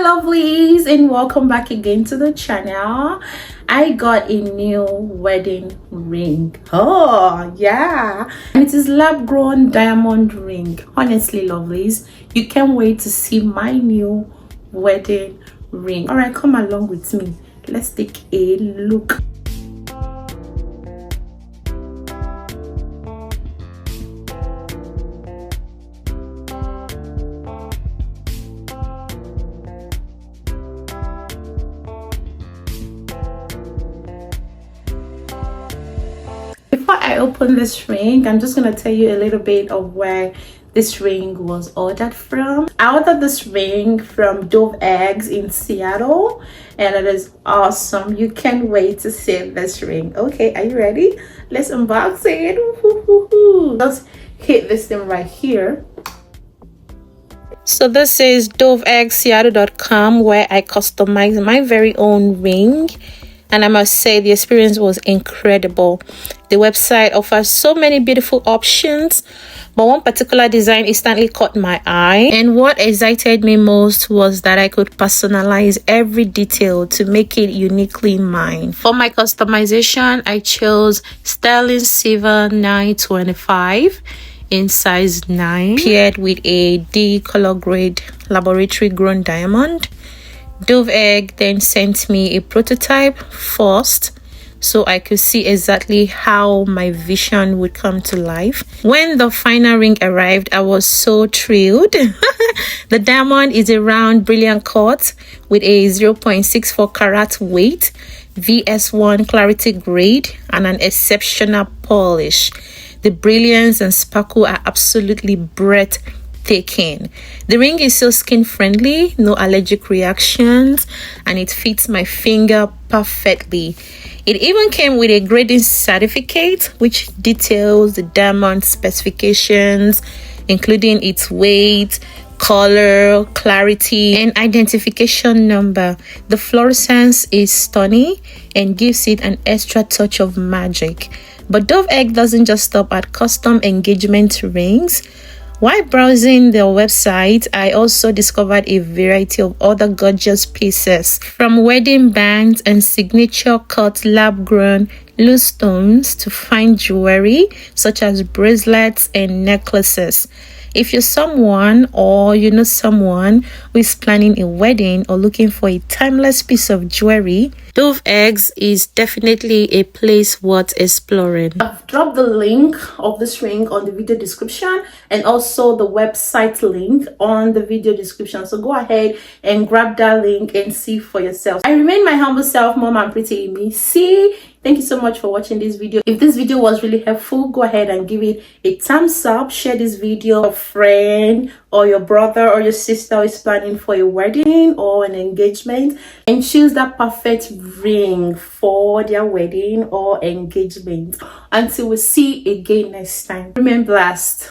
Lovelies, and welcome back again to the channel. I got a new wedding ring. Oh yeah, and it is lab grown diamond ring. Honestly, Lovelies, you can't wait to see my new wedding ring. All right, come along with me, let's take a look. Before I open this ring, I'm just gonna tell you a little bit of where this ring was ordered from. I ordered this ring from DovEggs in Seattle, and it is awesome. You can't wait to see this ring. Okay, are you ready? Let's unbox it. Let's hit this thing right here. So this is DovEggsSeattle.com, where I customize my very own ring. And I must say the experience was incredible. The website offers so many beautiful options, but one particular design instantly caught my eye. And what excited me most was that I could personalize every detail to make it uniquely mine. For my customization, I chose sterling silver 925 in size 9, paired with a D color grade laboratory grown diamond. DovEgg then sent me a prototype first so I could see exactly how my vision would come to life. When the final ring arrived, I was so thrilled. The diamond is a round brilliant cut with a 0.64 carat weight, VS1 clarity grade, and an exceptional polish. The brilliance and sparkle are absolutely breathtaking. The ring is so skin friendly, no allergic reactions, and it fits my finger perfectly. It even came with a grading certificate which details the diamond specifications, including its weight, color, clarity, and identification number. The fluorescence is stunning and gives it an extra touch of magic. But DovEgg doesn't just stop at custom engagement rings. While browsing their website, I also discovered a variety of other gorgeous pieces, from wedding bands and signature cut lab-grown loose stones to fine jewelry such as bracelets and necklaces. If you're someone or you know someone who is planning a wedding or looking for a timeless piece of jewelry, DovEggs is definitely a place worth exploring. I've dropped the link of this ring on the video description and also the website link on the video description. So go ahead and grab that link and see for yourself. I remain my humble self, Mom and Pretty Amy. Thank you so much for watching this video. If this video was really helpful, go ahead and give it a thumbs up. Share this video with a friend or your brother or your sister who is planning for a wedding or an engagement, and choose that perfect ring for their wedding or engagement. Until we see again next time, remain blessed.